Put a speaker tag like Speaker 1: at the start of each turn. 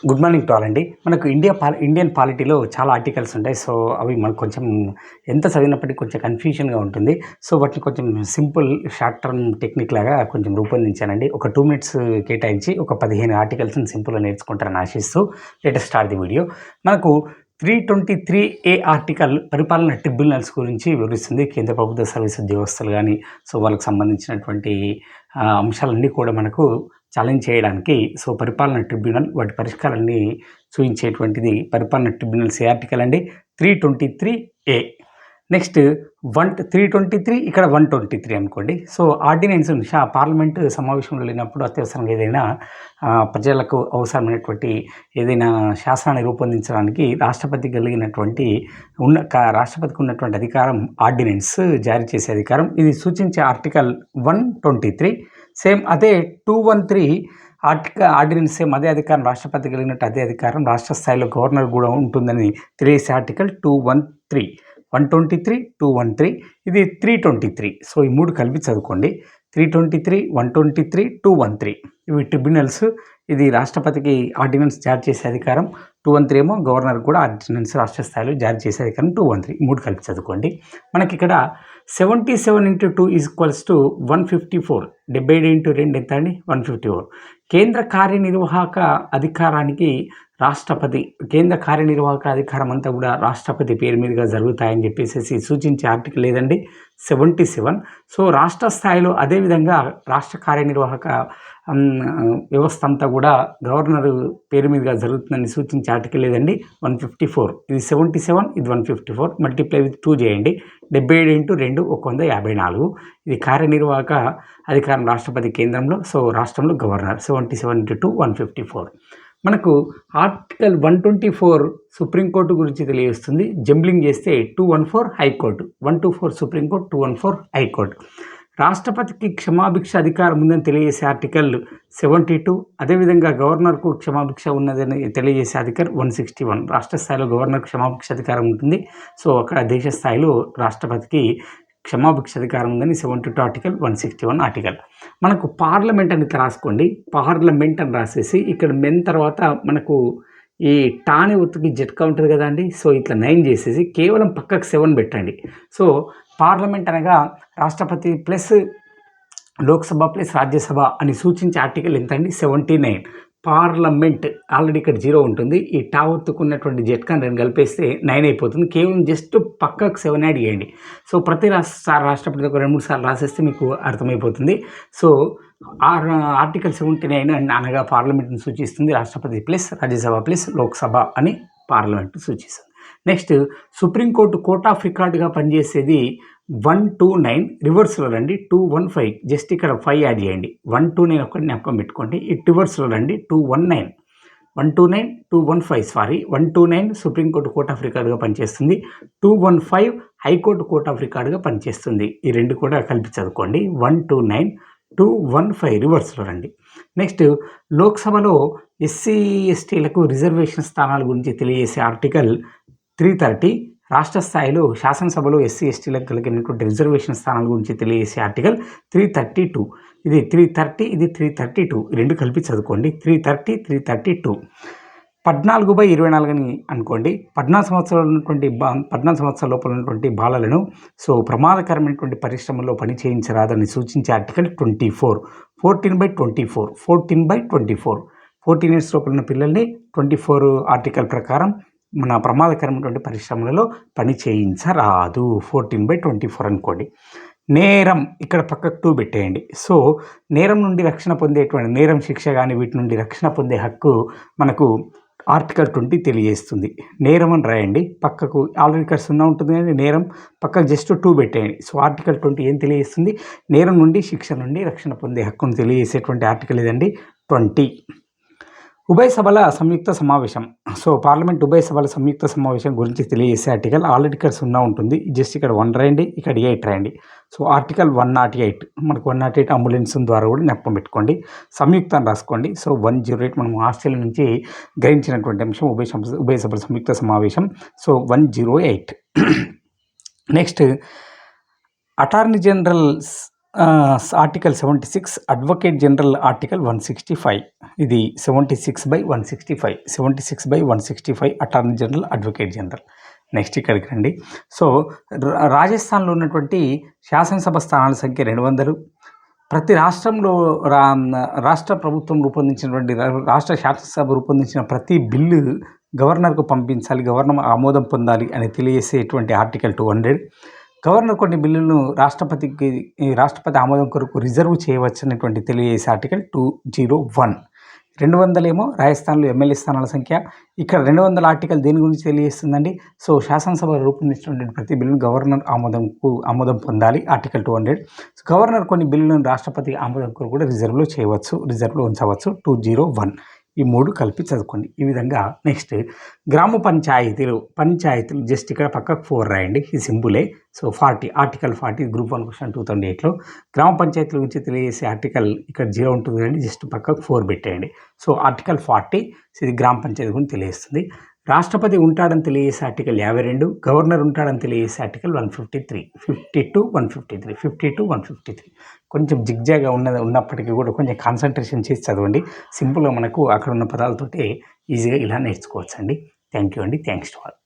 Speaker 1: Good morning to all అండి. మనకు Indian పాలిటీలో చాలా ఆర్టికల్స్ ఉంటాయి. సో, అవి మనకు కొంచెం ఎంత చదివినప్పటికీ కొంచెం కన్‌ఫ్యూజన్‌గా ఉంటుంది. సో, వాటిని కొంచెం సింపుల్ షార్ట్ టర్మ్ టెక్నిక్ లాగా కొంచెం రూపొందించానండి. ఒక 2 మినిట్స్ కేటాయించి ఒక 15 ఆర్టికల్స్‌ని సింపుల్‌గా నేర్చుకుంటారని ఆశిస్తూ let us start the video. మనకు 323 ఆర్టికల్ పరిపాలన ట్రిబ్యునల్స్ గురించి వివరిస్తుంది. కేంద్ర ప్రభుత్వ సర్వీస్ ఉద్యోగస్తులు గాని, సో, వాళ్ళకి సంబంధించినటువంటి అంశాలన్నీ కూడా మనకు ఛాలెంజ్ చేయడానికి పరిపాలన ట్రిబ్యునల్ వాటి పరిష్కారాన్ని చూయించేటువంటిది పరిపాలన ట్రిబ్యునల్స్ ఏ ఆర్టికల్ అండి 323A. నెక్స్ట్ 323 ఇక్కడ 123 అనుకోండి. సో, ఆర్డినెన్స్ పార్లమెంటు సమావేశంలో లేనప్పుడు అత్యవసరంగా ఏదైనా ప్రజలకు అవసరమైనటువంటి ఏదైనా శాసనాన్ని రూపొందించడానికి రాష్ట్రపతికి కలిగినటువంటి రాష్ట్రపతికి ఉన్నటువంటి అధికారం ఆర్డినెన్స్ జారీ చేసే అధికారం. ఇది సూచించే ఆర్టికల్ 123. సేమ్ అదే 213 ఆర్డినెన్స్ సేమ్ అదే అధికారం రాష్ట్రపతి కలిగినట్టు అదే అధికారం రాష్ట్ర స్థాయిలో గవర్నర్ కూడా ఉంటుందని తెలియజేసే ఆర్టికల్ 213. 123, 213 ఇది 323. సో, ఈ 3 కలిపి చదువుకోండి. 323, 123, 213 ఇవి ట్రిబ్యునల్స్. ఇది రాష్ట్రపతికి ఆర్డినెన్స్ జారీ చేసే అధికారం. 213 ఏమో గవర్నర్ కూడా ఆర్డినెన్స్ రాష్ట్ర స్థాయిలో జారీ చేసే అధికారం. 213 3 కలిపి చదువుకోండి. మనకి ఇక్కడ 77 × 2 = 154. 77 × 2 ఎంత అండి? 154. కేంద్ర కార్యనిర్వాహక అధికారానికి కేంద్ర కార్యనిర్వాహక అధికారం అంతా కూడా రాష్ట్రపతి పేరు మీదుగా జరుగుతాయని చెప్పేసి సూచించే ఆర్టికల్ లేదండి 77. సో, రాష్ట్ర స్థాయిలో అదేవిధంగా రాష్ట్ర కార్యనిర్వాహక వ్యవస్థ అంతా కూడా గవర్నర్ పేరు మీదుగా జరుగుతుందని సూచించే ఆర్టికల్ లేదండి 154. ఇది 77, ఇది 154. మల్టిప్లై విత్ 2 చేయండి. 77 × 2 154. ఇది కార్యనిర్వాహక అధికారం రాష్ట్రపతి కేంద్రంలో, సో రాష్ట్రంలో గవర్నర్. 77 × 2 154. మనకు ఆర్టికల్ 124 సుప్రీంకోర్టు గురించి తెలియజేస్తుంది. జంబ్లింగ్ చేస్తే 214 హైకోర్టు, 124 సుప్రీంకోర్టు, 214 హైకోర్టు. రాష్ట్రపతికి క్షమాభిక్ష అధికారం ఉందని తెలియజేసే ఆర్టికల్ 72. అదేవిధంగా గవర్నర్కు క్షమాభిక్ష ఉన్నదని తెలియజేసే ఆర్టికల్ 161. రాష్ట్ర స్థాయిలో గవర్నర్కు క్షమాభిక్ష అధికారం ఉంటుంది. సో, అక్కడ దేశ స్థాయిలో రాష్ట్రపతికి క్షమాభిక్ష అధికారం ఉందని 72 ఆర్టికల్, 161 ఆర్టికల్. మనకు పార్లమెంట్ అని రాసుకోండి. పార్లమెంట్ అని రాసేసి ఇక్కడ మెన్ తర్వాత మనకు ఈ టాని ఒత్తుకి జట్కా ఉంటుంది కదా అండి. సో, ఇట్లా 9 చేసేసి కేవలం పక్కకు 7 పెట్టండి. సో, పార్లమెంట్ అనగా రాష్ట్రపతి ప్లస్ లోక్సభ ప్లస్ రాజ్యసభ అని సూచించే ఆర్టికల్ ఎంత అండి 79. పార్లమెంట్ ఆల్రెడీ ఇక్కడ 0 ఉంటుంది. ఈ టా ఒత్తుకున్నటువంటి జట్కాని 2 కలిపేస్తే 9 అయిపోతుంది. కేవలం జస్ట్ పక్కకు 7 యాడ్ చేయండి. సో, ప్రతి రాష్ట్రపతి ఒక 2-3 సార్లు రాసేస్తే మీకు అర్థమైపోతుంది. సో, ఆర్టికల్ 79 అనగా పార్లమెంట్ని సూచిస్తుంది. రాష్ట్రపతి ప్లస్ రాజ్యసభ ప్లస్ లోక్సభ అని పార్లమెంట్ సూచిస్తుంది. నెక్స్ట్ సుప్రీంకోర్టు కోర్ట్ ఆఫ్ రికార్డుగా పనిచేసేది 129. రివర్స్లో రండి 215. జస్ట్ ఇక్కడ 5 యాడ్ చేయండి. 129 ఒకటి జ్ఞాపకం పెట్టుకోండి. ఇటు రివర్స్లో రండి 219. 129, 215 సారీ 129 సుప్రీంకోర్టు కోర్ట్ ఆఫ్ రికార్డుగా పనిచేస్తుంది. 215 హైకోర్టు కోర్ట్ ఆఫ్ రికార్డుగా పనిచేస్తుంది. ఈ రెండు కూడా కలిపి చదువుకోండి. 129, 215 రివర్స్లో రండి. నెక్స్ట్ లోక్సభలో ఎస్సీ ఎస్టీలకు రిజర్వేషన్ స్థానాల గురించి తెలియజేసే ఆర్టికల్ 330. రాష్ట్ర స్థాయిలో శాసనసభలో ఎస్సీ ఎస్టీలకు కలిగినటువంటి రిజర్వేషన్ స్థానాల గురించి తెలియజేసే ఆర్టికల్ 332. ఇది 330, ఇది 332 రెండు కలిపి చదువుకోండి. 330, 332. 14/24 అని అనుకోండి. 14 సంవత్సరాల లోపల ఉన్నటువంటి బాలలను ప్రమాదకరమైనటువంటి పరిశ్రమల్లో పని చేయించరాదని సూచించే ఆర్టికల్ 24. 14/24, 14/24. 14 ఇయర్స్ లోపల ఉన్న పిల్లల్ని 24 ఆర్టికల్ ప్రకారం మన ప్రమాదకరమైనటువంటి పరిశ్రమలలో పని చేయించరాదు. 14/24 అనుకోండి. నేరం ఇక్కడ పక్కకు 2 పెట్టేయండి. సో, నేరం నుండి రక్షణ పొందేటువంటి నేరం శిక్ష కానీ వీటి నుండి రక్షణ పొందే హక్కు మనకు ఆర్టికల్ 20 తెలియజేస్తుంది. నేరం అని రాయండి. పక్కకు ఆల్రెడీ ఇక్కడ 0 ఉంటుంది కానీ నేరం పక్కకు జస్ట్ 2 పెట్టేయండి. సో, ఆర్టికల్ 20 ఏం తెలియజేస్తుంది? నేరం నుండి శిక్ష నుండి రక్షణ పొందే హక్కును తెలియజేసేటువంటి ఆర్టికల్ ఇదండి 20. ఉభయ సభల సంయుక్త సమావేశం. సో, పార్లమెంట్ ఉభయ సభల సంయుక్త సమావేశం గురించి తెలియజేసే ఆర్టికల్ ఆల్రెడీ ఇక్కడ 0 ఉంటుంది. జస్ట్ ఇక్కడ 1 రాయండి, ఇక్కడ 8 రాయండి. సో, ఆర్టికల్ 108 మనకు 108 అంబులెన్స్ ద్వారా కూడా జ్ఞాపకం పెట్టుకోండి. సంయుక్తం రాసుకోండి. సో, 108 మనం ఆస్ట్రేలియా నుంచి గ్రహించినటువంటి అంశం ఉభయ సభల సంయుక్త సమావేశం. So, 108. Next attorney generals article 76 advocate general article 165 ఇది 76/165 76/165 attorney general advocate general. Next ఇక్కడికి రండి. సో రాజస్థాన్లో ఉన్నటువంటి శాసనసభ స్థానాల సంఖ్య 200. ప్రతి రాష్ట్రంలో రాష్ట్ర ప్రభుత్వం రూపొందించినటువంటి రాష్ట్ర శాసనసభ రూపొందించిన ప్రతి బిల్లు గవర్నర్కు పంపించాలి, గవర్నర్ ఆమోదం పొందాలి అని తెలియజేసేటువంటి ఆర్టికల్ 200. గవర్నర్ కొన్ని బిల్లులను రాష్ట్రపతి ఆమోదం కొరకు రిజర్వ్ చేయవచ్చనేటువంటి తెలియజేసే ఆర్టికల్ 201. 200 ఏమో రాజస్థాన్లో ఎమ్మెల్యే స్థానాల సంఖ్య. ఇక్కడ 200 ఆర్టికల్ దేని గురించి తెలియజేస్తుందండి? సో శాసనసభ రూపొందించినటువంటి ప్రతి బిల్లును గవర్నర్ ఆమోదం పొందాలి, ఆర్టికల్ 200. గవర్నర్ కొన్ని బిల్లులను రాష్ట్రపతి ఆమోదం కొరకు కూడా రిజర్వ్లో ఉంచవచ్చు 201. ఈ 3 కలిపి చదువుకోండి ఈ విధంగా. నెక్స్ట్ గ్రామ పంచాయతీలు జస్ట్ ఇక్కడ పక్కకు 4 రాయండి, ఈ సింపులే. సో ఆర్టికల్ 40 గ్రూప్ 1 క్వశ్చన్ 2008లో గ్రామ పంచాయతీల గురించి తెలియజేసే ఆర్టికల్ ఇక్కడ 0 ఉంటుంది అండి, జస్ట్ పక్కకు 4 పెట్టేయండి. సో ఆర్టికల్ 40 ఇది గ్రామ పంచాయతీ గురించి తెలియజేస్తుంది. రాష్ట్రపతి ఉంటాడని తెలియజేసే ఆర్టికల్ 52, గవర్నర్ ఉంటాడని తెలియజేసే ఆర్టికల్ 153, 52, 153. కొంచెం జిగ్జాగా ఉన్నప్పటికీ కూడా కొంచెం కాన్సన్ట్రేషన్ చేసి చదవండి. సింపుల్గా మనకు అక్కడ ఉన్న పదాలతోటే ఈజీగా ఇలా నేర్చుకోవచ్చు అండి. థ్యాంక్ యూ అండి. Thanks to all.